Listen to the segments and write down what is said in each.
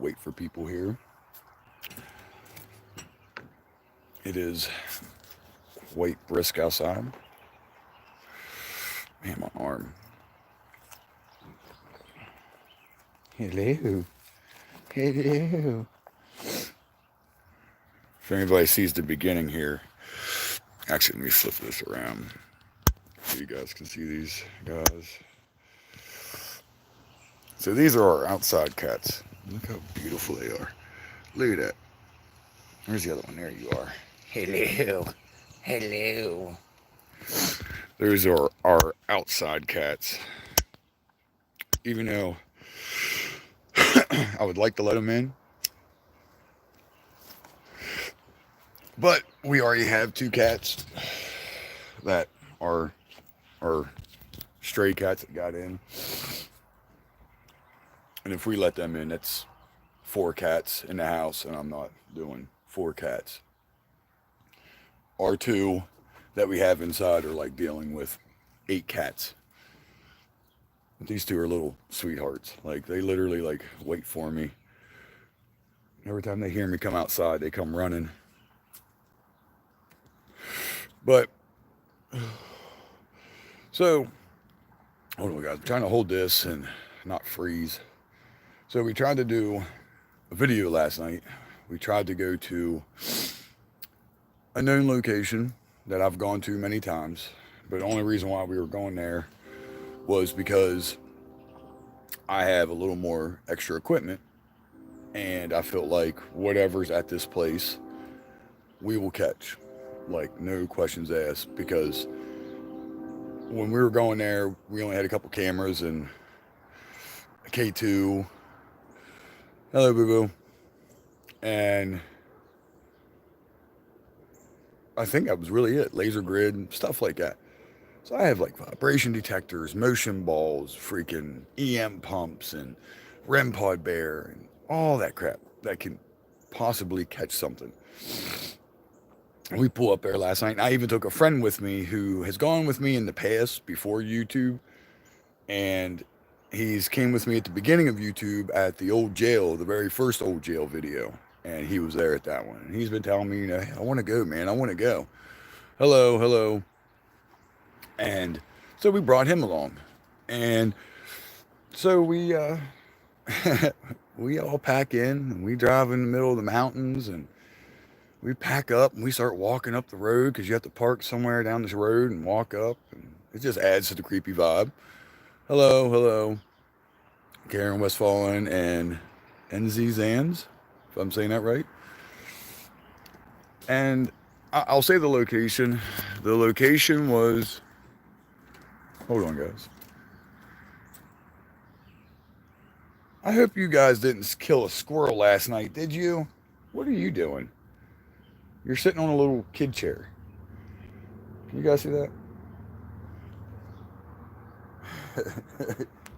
wait for people here. It is quite brisk outside. Man, my arm. Hello. Hello. If anybody sees the beginning here, actually, let me flip this around so you guys can see these guys. So these are our outside cats. Look how beautiful they are. Look at that. Where's the other one? There you are. Hello. Hello. Those are our outside cats. Even though I would like to let them in, but we already have two cats that are stray cats that got in. And if we let them in, that's 4 cats in the house, and I'm not doing 4 cats. Our 2 that we have inside are like dealing with 8 cats. But these 2 are little sweethearts. Like, they literally like wait for me. Every time they hear me come outside, they come running. But so hold on, guys. I'm trying to hold this and not freeze. So we tried to do a video last night. We tried to go to a known location that I've gone to many times, but the only reason why we were going there was because I have a little more extra equipment, and I felt like whatever's at this place, we will catch. Like, no questions asked, because when we were going there, we only had a couple cameras and a K2. Hello, boo-boo. And I think that was really it. Laser grid, stuff like that. So I have like vibration detectors, motion balls, freaking EM pumps, and REM pod bear, and all that crap that can possibly catch something. And we pull up there last night, and I even took a friend with me who has gone with me in the past before YouTube, and he's came with me at the beginning of YouTube at the old jail, the very first old jail video, and he was there at that one. And he's been telling me, hey, I want to go, man, I want to go. Hello, hello. And so we brought him along, and so we we all pack in, and we drive in the middle of the mountains, and we pack up, and we start walking up the road, because you have to park somewhere down this road and walk up, and it just adds to the creepy vibe. Hello, hello, Karen Westfalen and NZ Zans, if I'm saying that right. And I'll say the location. The location was, hold on, guys. I hope you guys didn't kill a squirrel last night, did you? What are you doing? You're sitting on a little kid chair. Can you guys see that?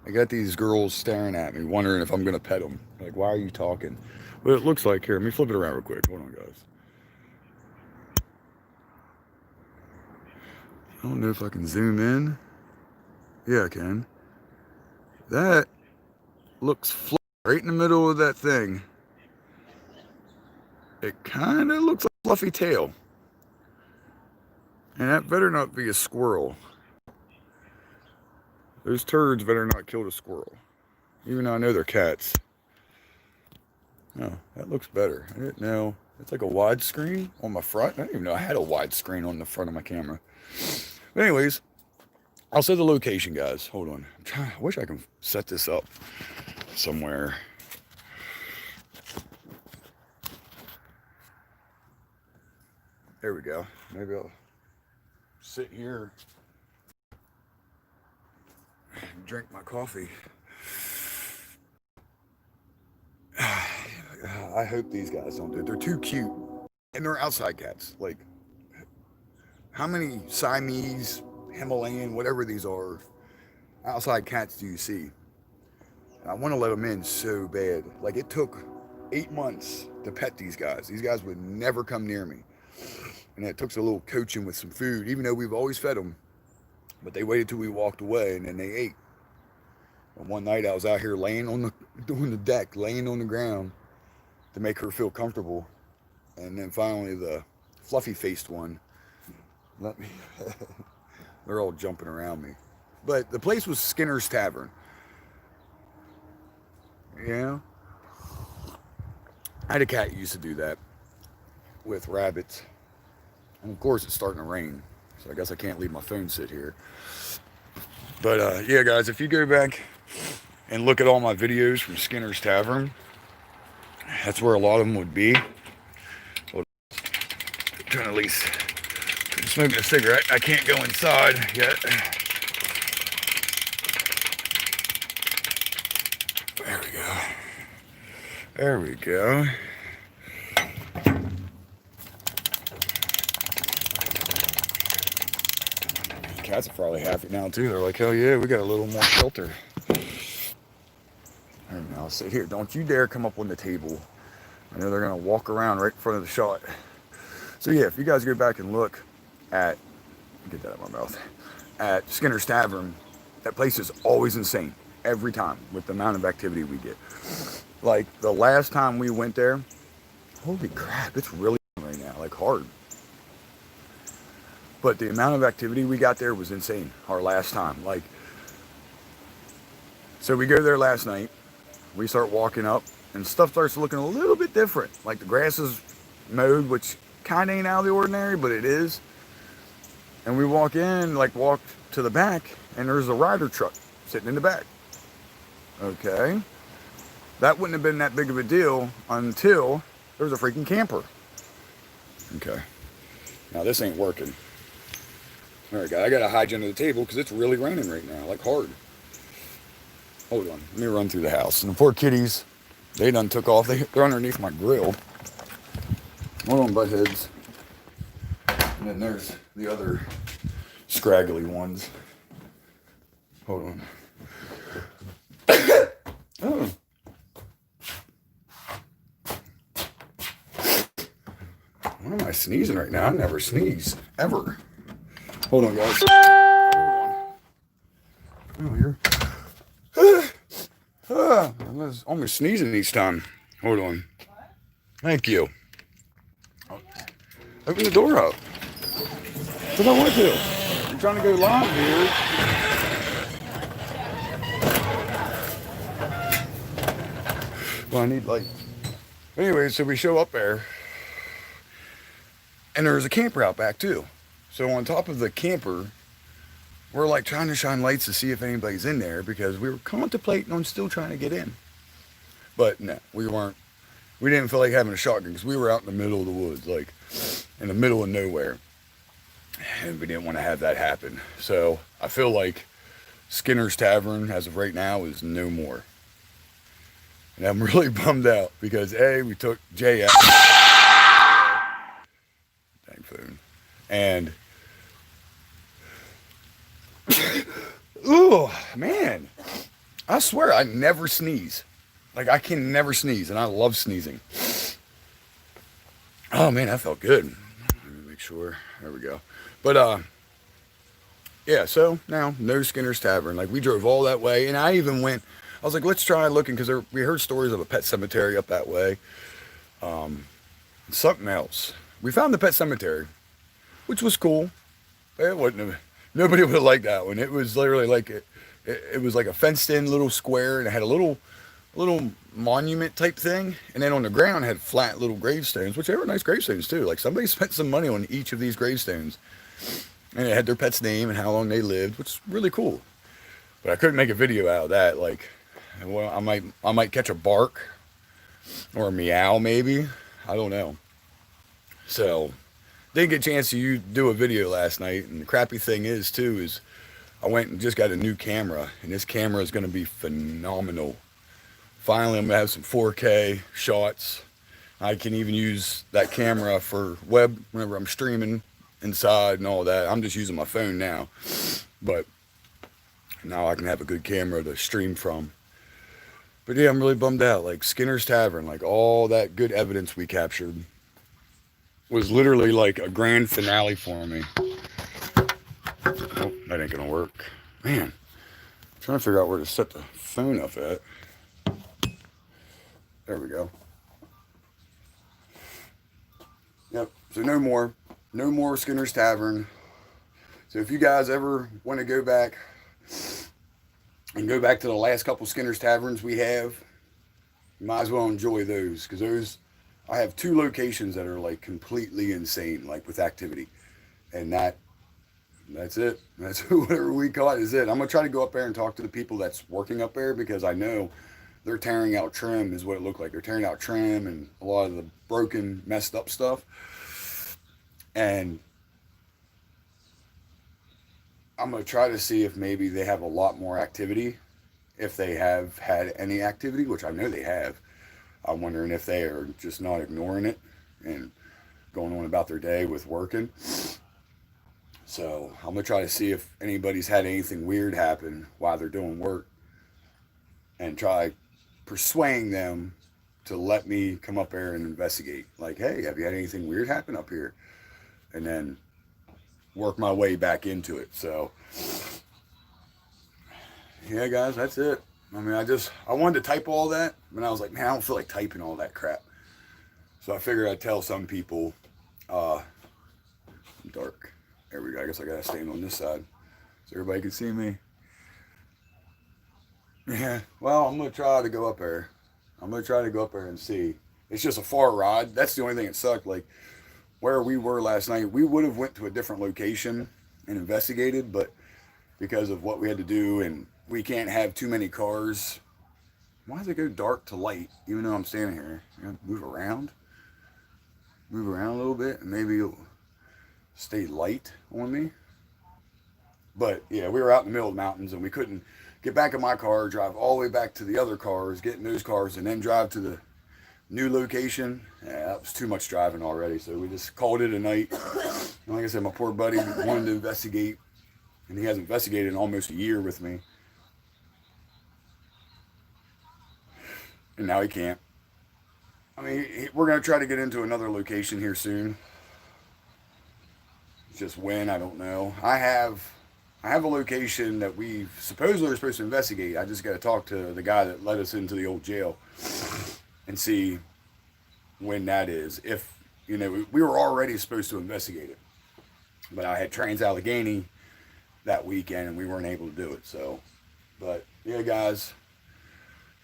I got these girls staring at me, wondering if I'm going to pet them. Like, why are you talking? But it looks like, here, let me flip it around real quick. Hold on, guys. I don't know if I can zoom in. Yeah, I can. That looks flat right in the middle of that thing. It kind of looks like a fluffy tail. And that better not be a squirrel. Those turds better not kill the squirrel. Even though I know they're cats. Oh, that looks better. I didn't know. It's like a widescreen on my front. I didn't even know I had a widescreen on the front of my camera. But anyways, I'll say the location, guys. Hold on. I wish I can set this up somewhere. There we go. Maybe I'll sit here and drink my coffee. I hope these guys don't do it. They're too cute. And they're outside cats. Like, how many Siamese, Himalayan, whatever these are, outside cats do you see? And I want to let them in so bad. Like, it took 8 months to pet these guys. These guys would never come near me. And it took a little coaching with some food, even though we've always fed them. But they waited till we walked away, and then they ate. One night I was out here laying on the deck, laying on the ground to make her feel comfortable. And then finally the fluffy faced one let me, they're all jumping around me. But the place was Skinner's Tavern. Yeah. I had a cat who used to do that with rabbits. And of course it's starting to rain. So I guess I can't leave my phone sit here. But yeah, guys, if you go back and look at all my videos from Skinner's Tavern, that's where a lot of them would be. Well, I'm trying to at least smoking a cigarette. I can't go inside yet. There we go. There we go. Cats are probably happy now too. They're like, hell yeah, we got a little more shelter. And I'll sit here. Don't you dare come up on the table. I know they're gonna walk around right in front of the shot. So yeah, if you guys go back and look at, get that out of my mouth, at Skinner's Tavern, that place is always insane every time with the amount of activity we get. Like the last time we went there, holy crap, it's really right now, like hard. But the amount of activity we got there was insane our last time. Like, so we go there last night, we start walking up and stuff starts looking a little bit different. Like the grass is mowed, which kind of ain't out of the ordinary, but it is. And we walk in, like walk to the back, and there's a rider truck sitting in the back. Okay. That wouldn't have been that big of a deal until there was a freaking camper. Okay. Now this ain't working. All right, guys, I got to hide you under the table because it's really raining right now, like hard. Hold on, let me run through the house. And the poor kitties, they done took off. They're underneath my grill. Hold on, butt heads. And then there's the other scraggly ones. Hold on. Oh. Why am I sneezing right now? I never sneeze, ever. Hold on, guys. Hold on. Oh, here. I was almost sneezing each time. Hold on. Thank you. Open the door up. Because I want to. I'm trying to go live here. Well, I need light. Anyway, so we show up there. And there's a camper out back too. So on top of the camper, we're like trying to shine lights to see if anybody's in there because we were contemplating on still trying to get in. But no, we weren't. We didn't feel like having a shotgun because we were out in the middle of the woods, like in the middle of nowhere. And we didn't want to have that happen. So I feel like Skinner's Tavern, as of right now, is no more. And I'm really bummed out because A, we took Jay out. Dang phone. And oh man, I swear I never sneeze. Like I can never sneeze, and I love sneezing. Oh man, that felt good. Let me make sure. There we go. But yeah. So now no Skinner's Tavern. Like we drove all that way, and I even went. I was like, let's try looking because we heard stories of a pet cemetery up that way. Something else. We found the pet cemetery, which was cool. It wouldn't have. Nobody would have liked that one. It was literally like it was like a fenced-in little square, and it had a little monument type thing. And then on the ground had flat little gravestones, which they were nice gravestones too. Like somebody spent some money on each of these gravestones, and it had their pet's name and how long they lived, which is really cool. But I couldn't make a video out of that. Like, well, I might catch a bark or a meow maybe. I don't know. So. Didn't get a chance to do a video last night, and the crappy thing is too is I went and just got a new camera, and this camera is going to be phenomenal. Finally, I'm going to have some 4K shots. I can even use that camera for web whenever I'm streaming inside and all that. I'm just using my phone now, but now I can have a good camera to stream from. But yeah, I'm really bummed out. Like Skinner's Tavern, like all that good evidence we captured was literally like a grand finale for me. Oh, that ain't gonna work. Man, Trying to figure out where to set the phone up at. There we go. Yep. So no more. No more Skinner's Tavern. So if you guys ever want to go back and go back to the last couple Skinner's Taverns we have, you might as well enjoy those, because those, I have 2 locations that are like completely insane, like with activity, and that's it. That's whatever we call it is it. I'm gonna try to go up there and talk to the people that's working up there, because I know they're tearing out trim is what it looked like. They're tearing out trim and a lot of the broken, messed up stuff, and I'm gonna try to see if maybe they have a lot more activity, if they have had any activity, which I know they have. I'm wondering if they are just not ignoring it and going on about their day with working. So I'm gonna try to see if anybody's had anything weird happen while they're doing work, and try persuading them to let me come up there and investigate. Like, hey, have you had anything weird happen up here? And then work my way back into it. So yeah, guys, that's it. I mean, I wanted to type all that, but I was like, man, I don't feel like typing all that crap. So I figured I'd tell some people, dark. There we go. I guess I gotta stand on this side so everybody can see me. Yeah. Well, I'm gonna try to go up there. I'm gonna try to go up there and see. It's just a far ride. That's the only thing that sucked. Like where we were last night, we would have went to a different location and investigated, but because of what we had to do, and we can't have too many cars. Why does it go dark to light even though I'm standing here? Move around a little bit, and maybe it'll stay light on me. But yeah, we were out in the middle of the mountains, and we couldn't get back in my car, drive all the way back to the other cars, get in those cars, and then drive to the new location. Yeah, that was too much driving already, so we just called it a night. And like I said, my poor buddy wanted to investigate, and he has investigated in almost a year with me, and now he can't. I mean, we're going to try to get into another location here soon. Just when, I don't know. I have a location that we supposedly are supposed to investigate. I just got to talk to the guy that let us into the old jail and see when that is. If, we were already supposed to investigate it, but I had Trans-Allegheny that weekend and we weren't able to do it. So, but yeah, guys,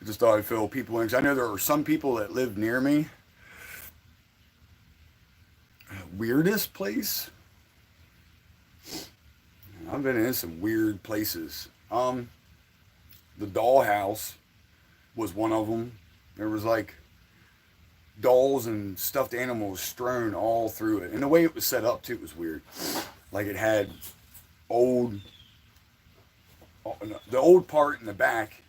I just thought I'd fill people in, because I know there are some people that live near me. Weirdest place? I've been in some weird places. The dollhouse was one of them. There was like dolls and stuffed animals strewn all through it, and the way it was set up too was weird. Like it had the old part in the back,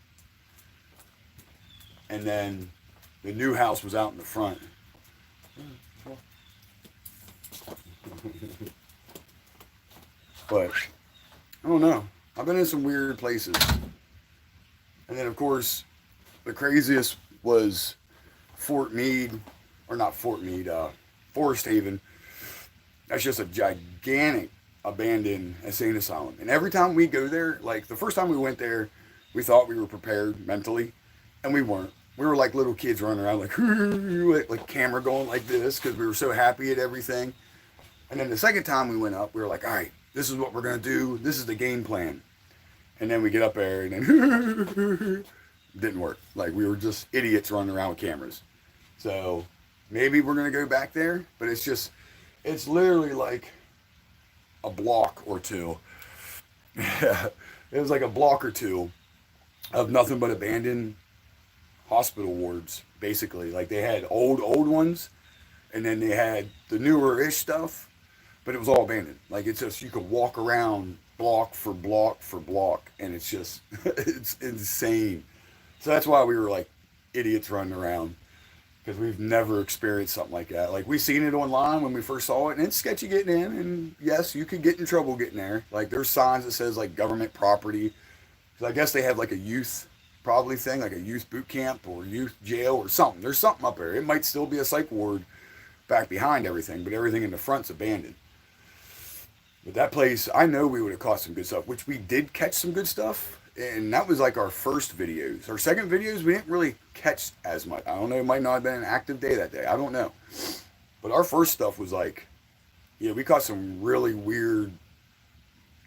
and then the new house was out in the front. But I don't know. I've been in some weird places. And then, of course, the craziest was Fort Meade, or not Fort Meade, Forest Haven. That's just a gigantic abandoned insane asylum. And every time we go there, like the first time we went there, we thought we were prepared mentally, and we weren't. We were like little kids running around like camera going like this, because we were so happy at everything. And then the second time we went up, we were like, all right, this is what we're going to do. This is the game plan. And then we get up there, and then didn't work. Like we were just idiots running around with cameras. So maybe we're going to go back there, but it's literally like a block or two. It was like a block or two of nothing but abandoned hospital wards, basically. Like they had old ones, and then they had the newer-ish stuff, but it was all abandoned. Like it's just, you could walk around block for block for block, and it's just, it's insane. So that's why we were like idiots running around, because we've never experienced something like that. Like we seen it online when we first saw it, and it's sketchy getting in, and yes, you could get in trouble getting there. Like there's signs that says like government property, because I guess they have like a youth probably thing, like a youth boot camp or youth jail or something. There's something up there. It might still be a psych ward back behind everything, but everything in the front's abandoned. But that place, I know we would have caught some good stuff, which we did catch some good stuff. and that was like our first videos. Our second videos, we didn't really catch as much. I don't know, it might not have been an active day that day. I don't know. But our first stuff was like, yeah, we caught some really weird,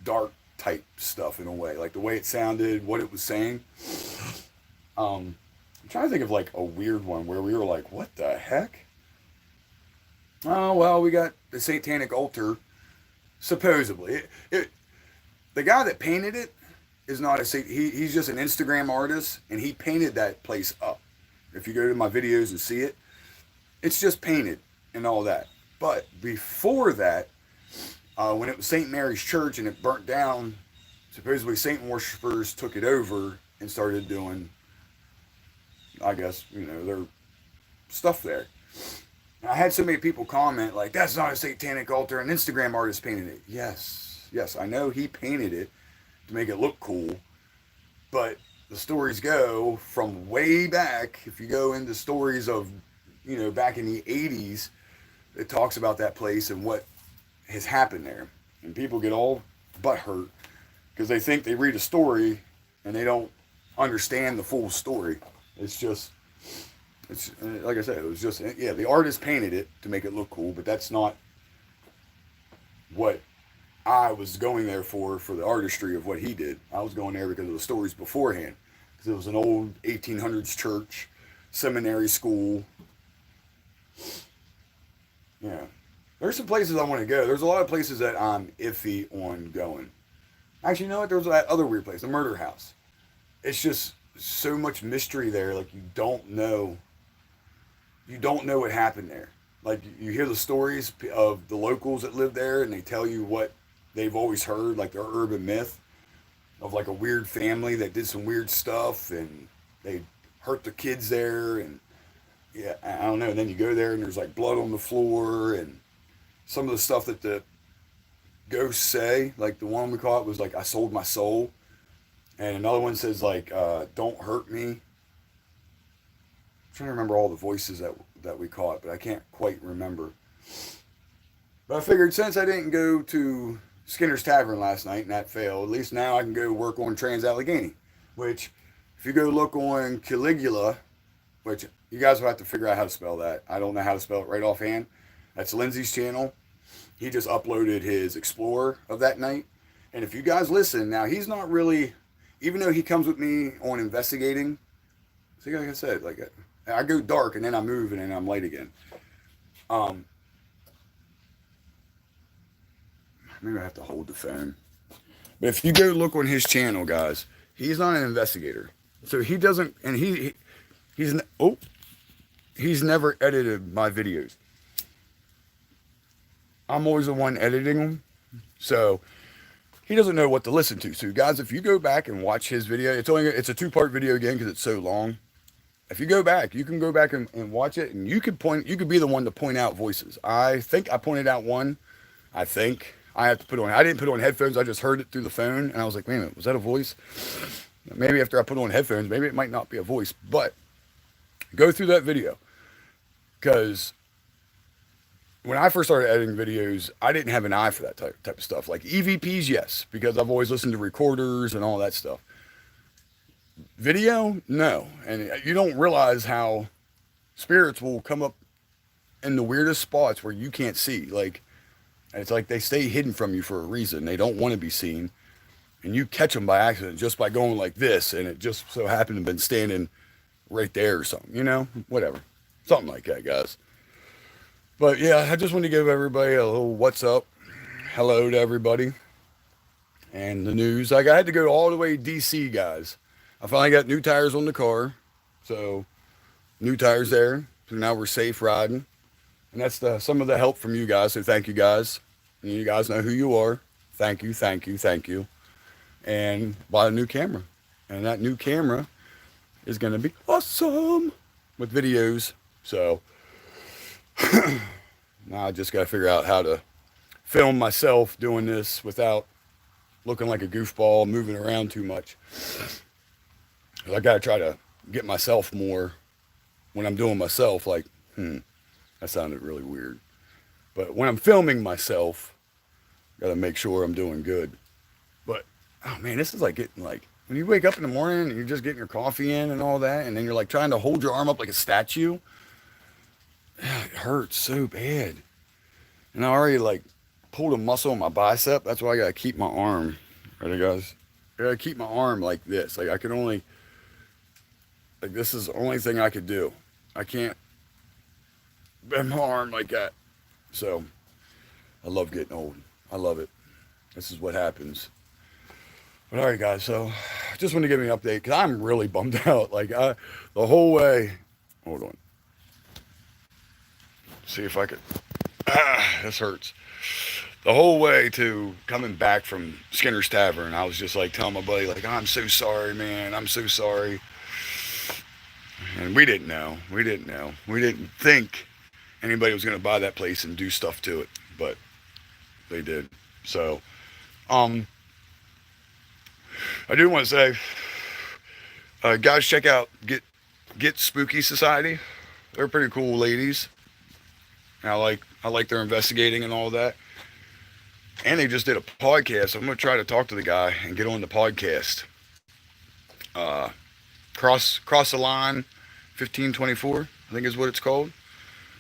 dark type stuff in a way. Like the way it sounded, what it was saying. I'm trying to think of like a weird one where we were like, what the heck? Oh, well, we got the satanic altar, supposedly. The guy that painted it is not he's just an Instagram artist, and he painted that place up. If you go to my videos and see it, it's just painted and all that. But before that, when it was St. Mary's Church and it burnt down, supposedly Satan worshipers took it over and started doing, I guess, their stuff there. And I had so many people comment like, that's not a satanic altar, an Instagram artist painted it. Yes, I know he painted it to make it look cool, but the stories go from way back. If you go into stories of, back in the 80s, it talks about that place and what has happened there. And people get all butthurt because they think they read a story and they don't understand the full story. It's like I said, it was just, yeah, the artist painted it to make it look cool, but that's not what I was going there for the artistry of what he did. I was going there because of the stories beforehand. Because it was an old 1800s church, seminary school. Yeah. There's some places I want to go. There's a lot of places that I'm iffy on going. Actually, you know what? There's that other weird place, the murder house. It's just so much mystery there. Like, you don't know what happened there. Like, you hear the stories of the locals that live there, and they tell you what they've always heard, like their urban myth of like a weird family that did some weird stuff, and they hurt the kids there, and yeah, I don't know. And then you go there, and there's like blood on the floor, and some of the stuff that the ghosts say, like the one we caught was like, I sold my soul. And another one says like, don't hurt me. I'm trying to remember all the voices that we caught, but I can't quite remember. But I figured since I didn't go to Skinner's Tavern last night and that failed, at least now I can go work on Trans-Allegheny, which if you go look on Caligula, which you guys will have to figure out how to spell that. I don't know how to spell it right offhand. That's Lindsay's channel. He just uploaded his Explorer of that night. And if you guys listen, now he's not really, even though he comes with me on investigating, see, like I said, like I go dark and then I move and then I'm light again. Maybe I have to hold the phone. But if you go look on his channel, guys, he's not an investigator. So he doesn't, and he's never edited my videos. I'm always the one editing them. So he doesn't know what to listen to. So guys, if you go back and watch his video, it's a 2-part video again because it's so long. If you go back, you can go back and watch it, and you could be the one to point out voices. I think I pointed out one. I think I have to I didn't put on headphones. I just heard it through the phone, and I was like, wait a minute, was that a voice? Maybe after I put on headphones, maybe it might not be a voice, but go through that video. Because when I first started editing videos, I didn't have an eye for that type of stuff. Like EVPs, yes, because I've always listened to recorders and all that stuff. Video, no. And you don't realize how spirits will come up in the weirdest spots where you can't see. Like, it's like they stay hidden from you for a reason. They don't want to be seen. And you catch them by accident just by going like this, and it just so happened to have been standing right there or something, whatever. Something like that, guys. But yeah, I just want to give everybody a little what's up. Hello to everybody. And the news. Like, I had to go all the way to DC, guys. I finally got new tires on the car. So, new tires there. So now we're safe riding. And that's some of the help from you guys. So thank you guys. And you guys know who you are. Thank you, thank you, thank you. And bought a new camera. And that new camera is going to be awesome with videos. So, now I just got to figure out how to film myself doing this without looking like a goofball, moving around too much. I got to try to get myself more when I'm doing myself, like, that sounded really weird. But when I'm filming myself, got to make sure I'm doing good. But, oh man, this is like getting like when you wake up in the morning and you're just getting your coffee in and all that, and then you're like trying to hold your arm up like a statue, it hurts so bad. And I already like pulled a muscle in my bicep. That's why I gotta keep my arm. Ready, guys? I gotta keep my arm like this. Like I can only, like this is the only thing I could do. I can't bend my arm like that. So I love getting old. I love it. This is what happens. But all right, guys. So just want to give you an update because I'm really bummed out. Like the whole way. Hold on. See if I could. This hurts. The whole way to coming back from Skinner's Tavern, I was just like telling my buddy, like, I'm so sorry, man. I'm so sorry. And we didn't know. We didn't know. We didn't think anybody was going to buy that place and do stuff to it, but they did. So, I do want to say, guys, check out Get Spooky Society. They're pretty cool ladies. And I like their investigating and all that. And they just did a podcast. I'm gonna try to talk to the guy and get on the podcast. Cross the Line 1524, I think is what it's called.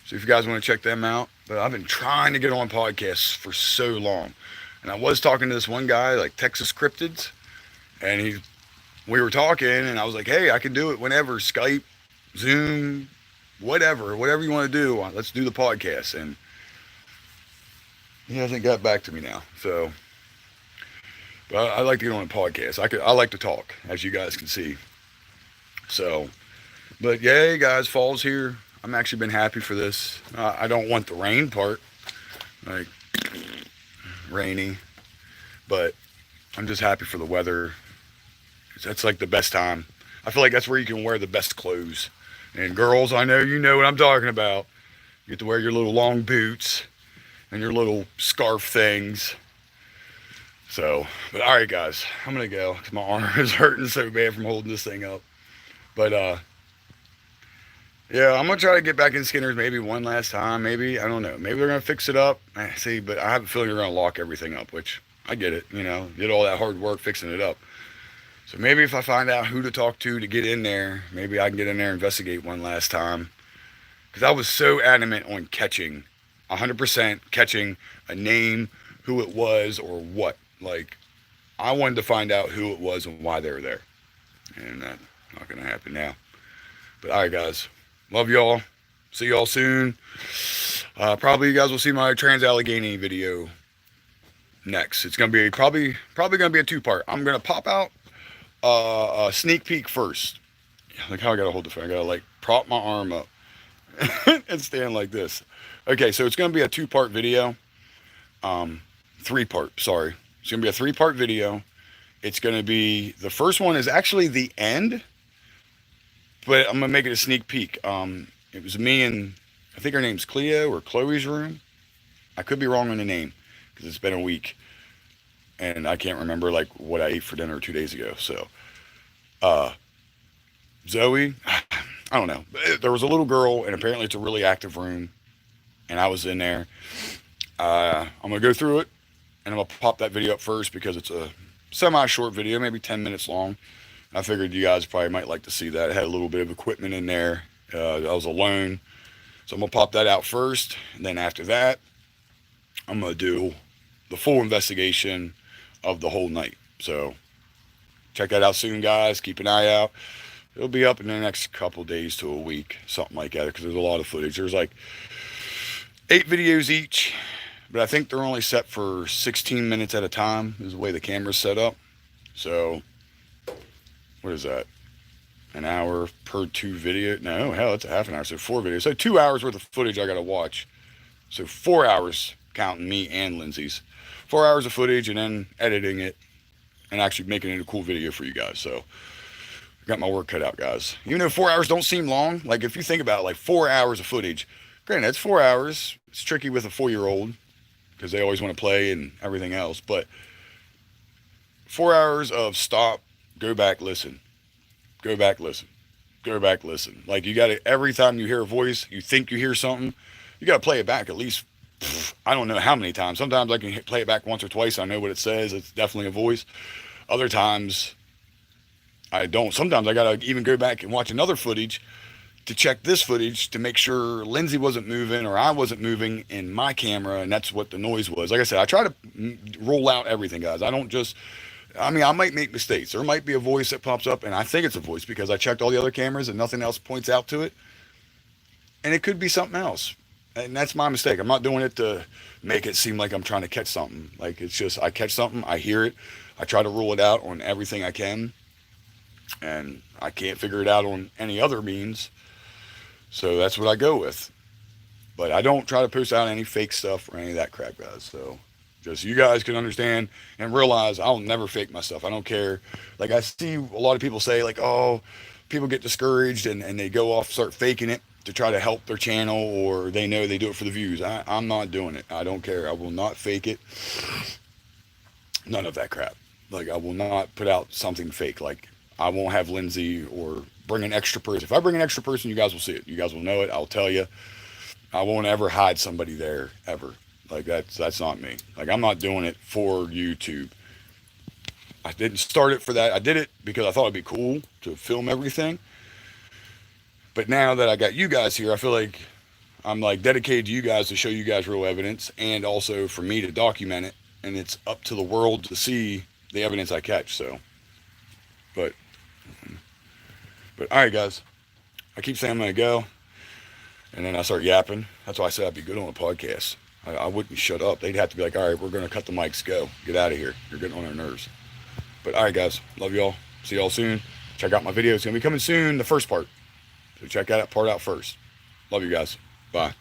So if you guys want to check them out, but I've been trying to get on podcasts for so long, and I was talking to this one guy, like Texas Cryptids, and we were talking, and I was like, hey, I can do it whenever, Skype, Zoom, whatever you want to do. Let's do the podcast. And he hasn't got back to me now. So, but I like to get on a podcast. I like to talk, as you guys can see. So, but yeah, guys, fall's here. I'm actually been happy for this. I don't want the rain part, like rainy, but I'm just happy for the weather. That's like the best time. I feel like that's where you can wear the best clothes. And girls, I know you know what I'm talking about. You get to wear your little long boots and your little scarf things. So, but all right, guys, I'm gonna go because my arm is hurting so bad from holding this thing up. But yeah, I'm gonna try to get back in Skinner's maybe one last time. Maybe, I don't know. Maybe they're gonna fix it up. See, but I have a feeling they're gonna lock everything up, which I get it. You know, did all that hard work fixing it up. So maybe if I find out who to talk to get in there, maybe I can get in there and investigate one last time. Because I was so adamant on catching, 100% catching a name, who it was, or what. Like, I wanted to find out who it was and why they were there. And that's not going to happen now. But all right, guys. Love y'all. See y'all soon. Probably you guys will see my Trans-Allegheny video next. It's going to be probably going to be a two-part. I'm going to pop out a sneak peek first. Like how I gotta hold the phone. I gotta like prop my arm up and stand like this. Okay, so it's gonna be a two-part video. Three-part, sorry. It's gonna be a three-part video. It's gonna be, the first one is actually the end, but I'm gonna make it a sneak peek. It was me and I think her name's Cleo or Chloe's room. I could be wrong on the name because it's been a week. And I can't remember like what I ate for dinner 2 days ago. So, Zoe, I don't know. There was a little girl, and apparently it's a really active room. And I was in there. I'm gonna go through it, and I'm gonna pop that video up first because it's a semi-short video, maybe 10 minutes long. I figured you guys probably might like to see that. It had a little bit of equipment in there. I was alone, so I'm gonna pop that out first, and then after that, I'm gonna do the full investigation of the whole night. So check that out soon, guys. Keep an eye out. It'll be up in the next couple days to a week, something like that, because there's a lot of footage. There's like 8 videos each, but I think they're only set for 16 minutes at a time is the way the camera's set up. So what is that, an hour per 2 video? No, hell, it's a half an hour, so 4 videos. So 2 hours worth of footage I gotta watch. So 4 hours counting me and Lindsay's. 4 hours of footage and then editing it and actually making it a cool video for you guys. So I got my work cut out, guys. Even though 4 hours don't seem long, like if you think about it, like 4 hours of footage, granted, it's 4 hours. It's tricky with a 4-year-old because they always want to play and everything else. But 4 hours of stop, go back, listen, go back, listen, go back, listen. Like you got to, every time you hear a voice, you think you hear something, you got to play it back at least, I don't know how many times. Sometimes I can play it back once or twice. I know what it says. It's definitely a voice. Other times, I don't. Sometimes I gotta even go back and watch another footage to check this footage to make sure Lindsay wasn't moving or I wasn't moving in my camera, and that's what the noise was. Like I said, I try to roll out everything, guys. I don't just. I mean, I might make mistakes. There might be a voice that pops up, and I think it's a voice because I checked all the other cameras and nothing else points out to it, and it could be something else. And that's my mistake. I'm not doing it to make it seem like I'm trying to catch something. Like, it's just I catch something, I hear it, I try to rule it out on everything I can, and I can't figure it out on any other means. So that's what I go with. But I don't try to post out any fake stuff or any of that crap, guys. So just you guys can understand and realize I'll never fake my stuff. I don't care. Like, I see a lot of people say, like, oh, people get discouraged and they go off, start faking it to try to help their channel, or they know they do it for the views. I'm not doing it. I don't care. I will not fake it. None of that crap. Like, I will not put out something fake. Like, I won't have Lindsay or bring an extra person. If I bring an extra person, you guys will see it. You guys will know it. I'll tell you. I won't ever hide somebody there, ever. Like, that's not me. Like, I'm not doing it for YouTube. I didn't start it for that. I did it because I thought it'd be cool to film everything. But now that I got you guys here, I feel like I'm like dedicated to you guys to show you guys real evidence, and also for me to document it. And it's up to the world to see the evidence I catch. So, but all right, guys. I keep saying I'm gonna go, and then I start yapping. That's why I said I'd be good on a podcast. I wouldn't shut up. They'd have to be like, all right, we're going to cut the mics. Go. Get out of here. You're getting on our nerves. But all right, guys. Love y'all. See y'all soon. Check out my video. It's going to be coming soon, the first part. So check that part out first. Love you guys. Bye.